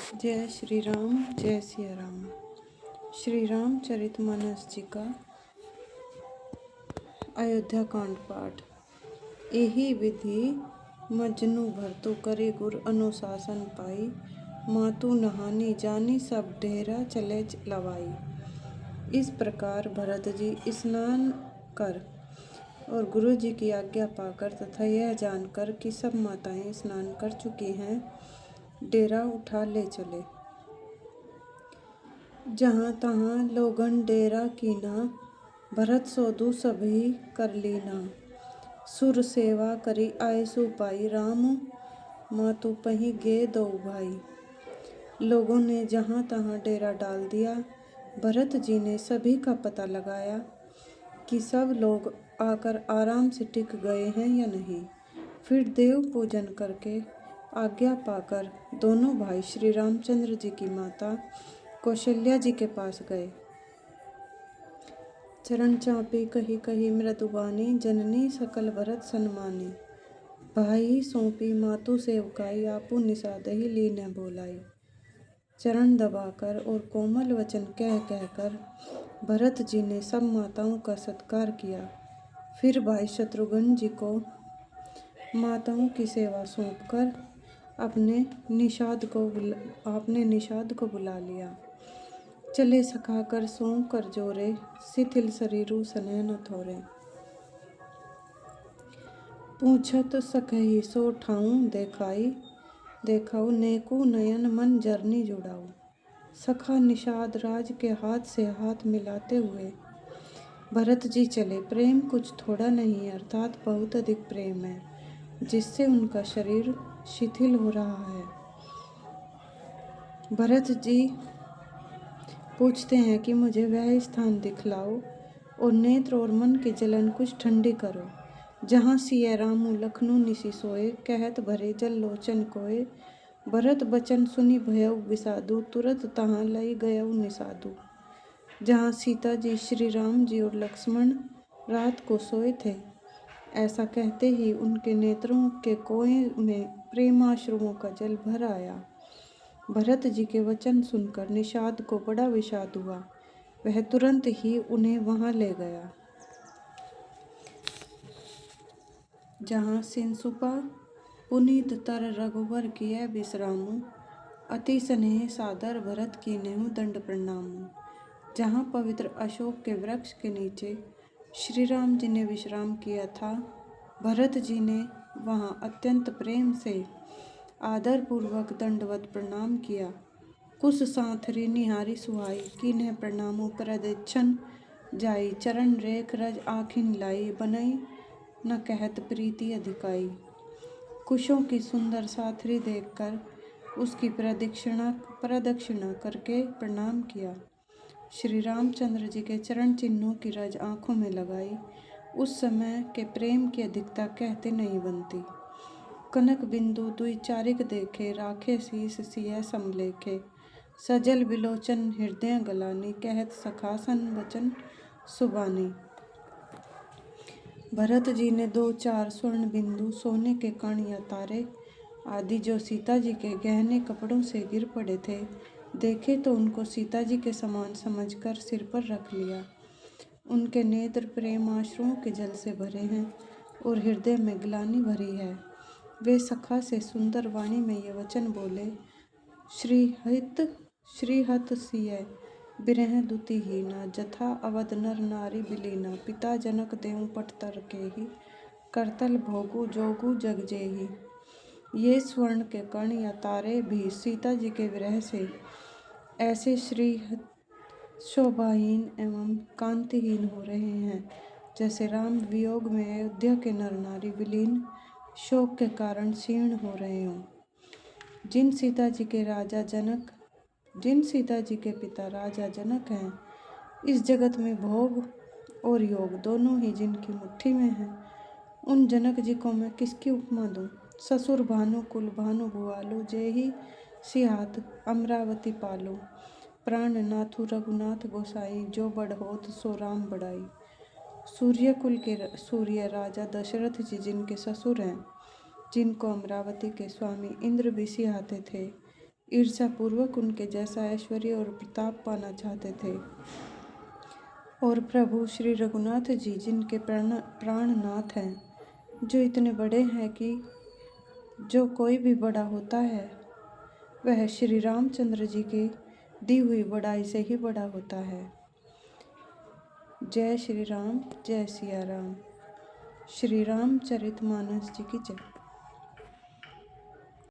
जय श्री राम, जय सिया राम। श्री रामचरितमानस जी का अयोध्या कांड पाठ। यही विधि मजनू भरतु करे गुर अनुशासन पाई, मातु नहानी जानी सब डेरा चले लवाई। इस प्रकार भरत जी स्नान कर और गुरु जी की आज्ञा पाकर तथा यह जानकर कि सब माताएं स्नान कर चुकी हैं, डेरा उठा ले चले। जहाँ तहाँ लोगन डेरा कीना, भरत सोधु सभी कर लीना। सुर सेवा करी आय सुपाई, राम मातु पही गे दो भाई। लोगों ने जहाँ तहाँ डेरा डाल दिया। भरत जी ने सभी का पता लगाया कि सब लोग आकर आराम से टिक गए हैं या नहीं। फिर देव पूजन करके आज्ञा पाकर दोनों भाई श्री रामचंद्र जी की माता कौशल्या जी के पास गए। चरण चापी कही कही मृदुबानी, जननी सकल भरत सन्मानी। भाई सौंपी मातु सेवकाई, आपू निषादहि लीन बोलाई। चरण दबाकर और कोमल वचन कह कहकर भरत जी ने सब माताओं का सत्कार किया। फिर भाई शत्रुघ्न जी को माताओं की सेवा सौंपकर आपने निषाद को बुला लिया। चले सखाकर सौंप कर जोरे, शिथिल शरीरु सनह न थोरे। पूछत सखहि सो ठाऊं देखाऊ, नेकु नयन मन जरनी जुड़ाऊ। सखा निषाद राज के हाथ से हाथ मिलाते हुए भरत जी चले। प्रेम कुछ थोड़ा नहीं अर्थात बहुत अधिक प्रेम है, जिससे उनका शरीर शिथिल हो रहा है। भरत जी पूछते हैं कि मुझे वह स्थान दिखलाओ और नेत्र और मन की जलन कुछ ठंडी करो, जहाँ सिया रामू लखनऊ निशि सोए, कहत भरे जल लोचन कोय। भरत बचन सुनि भयउ विषादु, तुरत तहाँ लई गयउ निषादु। जहाँ सीता जी, श्री राम जी और लक्ष्मण रात को सोए थे, ऐसा कहते ही उनके नेत्रों के कोए में प्रेमाश्रुओं का जल भर आया। भरत जी के वचन सुनकर निषाद को बड़ा विषाद हुआ। वह तुरंत ही उन्हें वहां ले गया जहाँ सिंसुपा पुनीत तर रघुवर किए विश्रामु, अति स्नेह सादर भरत की नेहु दंड प्रणामु। जहाँ पवित्र अशोक के वृक्ष के नीचे श्री राम जी ने विश्राम किया था, भरत जी ने वहाँ अत्यंत प्रेम से आदर पूर्वक दंडवत प्रणाम किया। कुश सांथरी निहारी सुहाई, कीन्ह प्रणामु प्रदक्षिण जाई। चरण रेख रज आखिन लाई, बनई न कहत प्रीति अधिकाई। कुशों की सुंदर साथरी देखकर उसकी प्रदक्षिणा करके प्रणाम किया। श्री रामचंद्र जी के चरण चिन्हों की रज आंखों में लगाई। उस समय के प्रेम की अधिकता कहते नहीं बनती। कनक बिंदु दुई चारिक देखे, राखे शीस सिय समलेखे। सजल बिलोचन हृदय गलानी, कहत सखासन वचन सुबानी। भरत जी ने 2-4 स्वर्ण बिंदु, सोने के कण या तारे आदि जो सीता जी के गहने कपड़ों से गिर पड़े थे, देखे तो उनको सीता जी के समान समझकर सिर पर रख लिया। उनके नेत्र प्रेमाश्रुओं के जल से भरे हैं और हृदय में ग्लानि भरी है। वे सखा से सुंदर वाणी में ये वचन बोले, श्रीहत सिय बिरह दुतिहीना, जथा अवध नर नारी बिलीना। पिता जनक देव पट तर केहि, करतल भोगु जोगु जग जेहि। ये स्वर्ण के कण या तारे भी सीता जी के विरह से ऐसे श्रीहत शोभाहीन एवं कांतिहीन हो रहे हैं, जैसे राम वियोग में अयोध्या के नर नारी विलीन शोक के कारण क्षीण हो रहे हों। जिन सीता जी के पिता राजा जनक हैं, इस जगत में भोग और योग दोनों ही जिनकी मुट्ठी में हैं, उन जनक जी को मैं किसकी उपमा दूं। ससुर भानु कुल भानु भुआलु, जेहि सिहात अमरावती पालु। प्राण नाथु रघुनाथ गोसाई, जो बड़ होत सो राम बड़ाई। सूर्यकुल के सूर्य राजा दशरथ जी जिनके ससुर हैं, जिनको अमरावती के स्वामी इंद्र भी सिहाते थे, ईर्ष्यापूर्वक उनके जैसा ऐश्वर्य और प्रताप पाना चाहते थे। और प्रभु श्री रघुनाथ जी जिनके प्राणनाथ हैं, जो इतने बड़े हैं कि जो कोई भी बड़ा होता है वह श्री रामचंद्र जी की दी हुई बड़ाई से ही बड़ा होता है। जय श्री राम, जय सिया राम। श्री रामचरितमानस जी की जय।